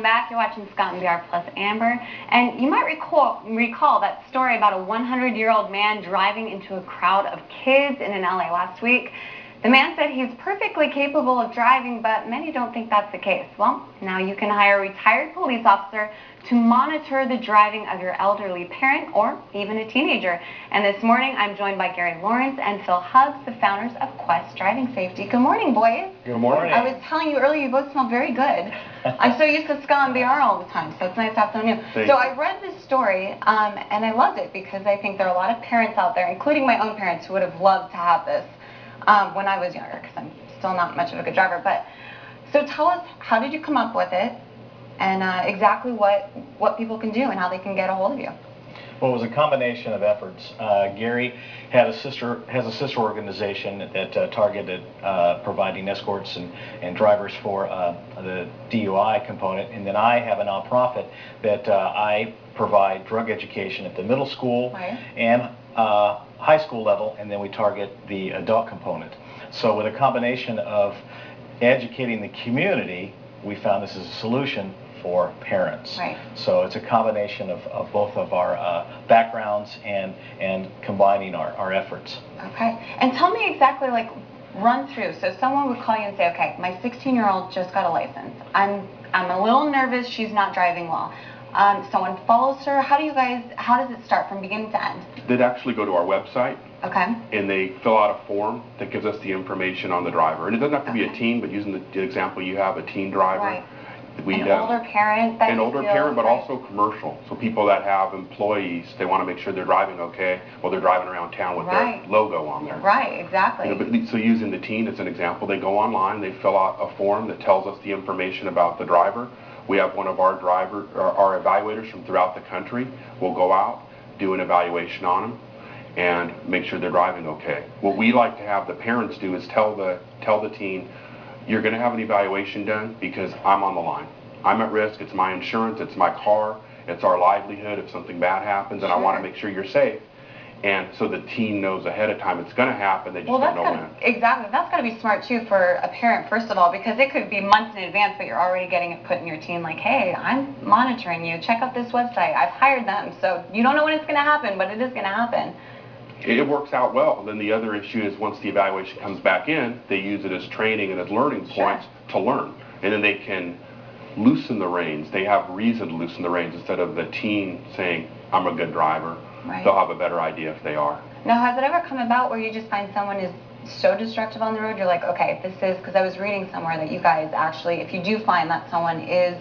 back. You're watching Scott and BR plus Amber, and you might recall that story about a 100-year-old man driving into a crowd of kids in LA last week. The man said he's perfectly capable of driving, but many don't think that's the case. Well, now you can hire a retired police officer to monitor the driving of your elderly parent or even a teenager. And this morning, I'm joined by Gary Lawrence and Phil Hubbs, the founders of Quest Driving Safety. Good morning, boys. Good morning. I was telling you earlier, you both smell very good. I'm so used to Scott and BR all the time, so it's nice to have someone new. So I read this story, and I loved it because I think there are a lot of parents out there, including my own parents, who would have loved to have this when I was younger, because I'm still not much of a good driver. But so tell us, how did you come up with it, and exactly what people can do and how they can get a hold of you? Well, it was a combination of efforts. Gary has a sister organization that targeted providing escorts and drivers for the DUI component, and then I have a nonprofit that I provide drug education at the middle school and high school level, and then we target the adult component. So with a combination of educating the community, we found this is a solution for parents. So it's a combination of both of our backgrounds and combining our efforts. Okay. And tell me exactly, like, run through. So someone would call you and say, okay, my 16-year-old just got a license. I'm a little nervous. She's not driving well. Someone follows her. How does it start from beginning to end? They'd actually go to our website. Okay. And they fill out a form that gives us the information on the driver. And it doesn't have to be a teen, but using the example you have, a teen driver. An older parent. An older parent, but also commercial. So people that have employees, they want to make sure they're driving okay while they're driving around town with their logo on there. Right, exactly. So using the teen as an example, they go online, they fill out a form that tells us the information about the driver. We have one of our our evaluators from throughout the country will go out, do an evaluation on them, and make sure they're driving okay. What we like to have the parents do is tell the teen, you're going to have an evaluation done because I'm on the line. I'm at risk. It's my insurance. It's my car. It's our livelihood if something bad happens, and I want to make sure you're safe. And so the teen knows ahead of time it's going to happen. They just don't know when. Exactly. That's got to be smart, too, for a parent, first of all, because it could be months in advance, but you're already getting it put in your teen like, hey, I'm monitoring you. Check out this website. I've hired them. So you don't know when it's going to happen, but it is going to happen. It works out well. Then the other issue is once the evaluation comes back in, they use it as training and as learning points to learn. And then they can loosen the reins. They have reason to loosen the reins instead of the teen saying, I'm a good driver. They'll have a better idea if they are. Now, has it ever come about where you just find someone is so destructive on the road, you're like, okay, this is, because I was reading somewhere that you guys actually, if you do find that someone is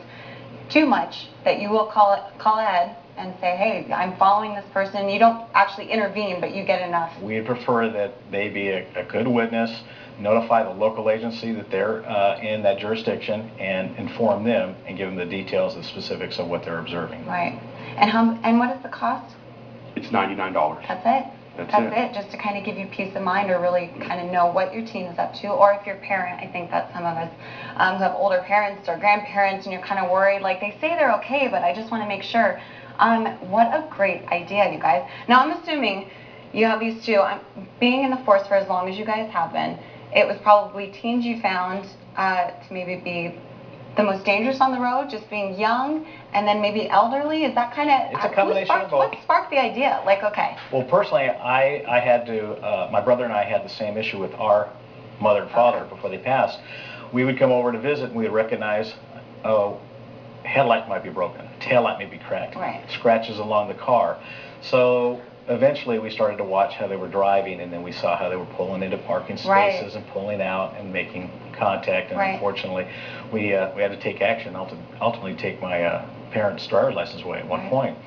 too much, that you will call ahead and say, hey, I'm following this person. You don't actually intervene, but you get enough. We prefer that they be a good witness, notify the local agency that they're in that jurisdiction, and inform them and give them the details, the specifics of what they're observing. Right. And what is the cost? It's $99. That's it? That's it, just to kind of give you peace of mind or really kind of know what your teen is up to. Or if you're a parent, I think that some of us who have older parents or grandparents and you're kind of worried, like they say they're okay, but I just want to make sure. What a great idea, you guys. Now, I'm assuming you have these two. Being in the force for as long as you guys have been, it was probably teens you found to maybe be the most dangerous on the road, just being young, and then maybe elderly. Is that kind of... It's a combination of both. What sparked the idea? Like, okay. Well, personally, I had to... my brother and I had the same issue with our mother and father before they passed. We would come over to visit, and we would recognize, oh, headlight might be broken, taillight may be cracked, scratches along the car. So eventually we started to watch how they were driving, and then we saw how they were pulling into parking spaces and pulling out and making contact, and unfortunately we had to take action, ultimately take my parents' driver's license away at one point.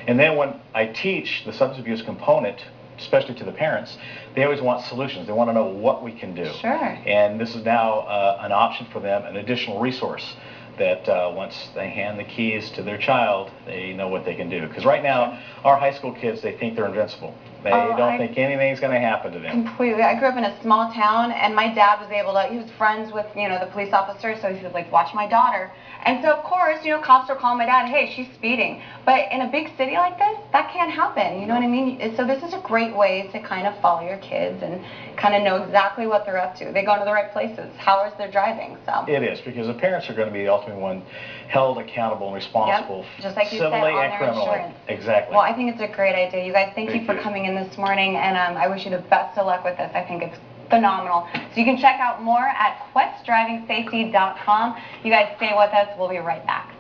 And then when I teach the substance abuse component, especially to the parents, they always want solutions. They want to know what we can do. And this is now an option for them, an additional resource that once they hand the keys to their child, they know what they can do. Because right now, our high school kids, they think they're invincible. They don't think anything's going to happen to them. Completely. I grew up in a small town, and my dad was able to, he was friends with, the police officers, so he would, like, watch my daughter. And so, of course, cops are calling my dad, hey, she's speeding. But in a big city like this, that can't happen, you know what I mean? So this is a great way to kind of follow your kids and kind of know exactly what they're up to. They go to the right places. How is their driving? So it is, because the parents are going to be the ultimate one held accountable and responsible, just like you said, civilly on and their criminally. insurance. Exactly. Well, I think it's a great idea. You guys, thank you for coming in this morning, and I wish you the best of luck with this. I think it's phenomenal. So you can check out more at questdrivingsafety.com. You guys stay with us. We'll be right back.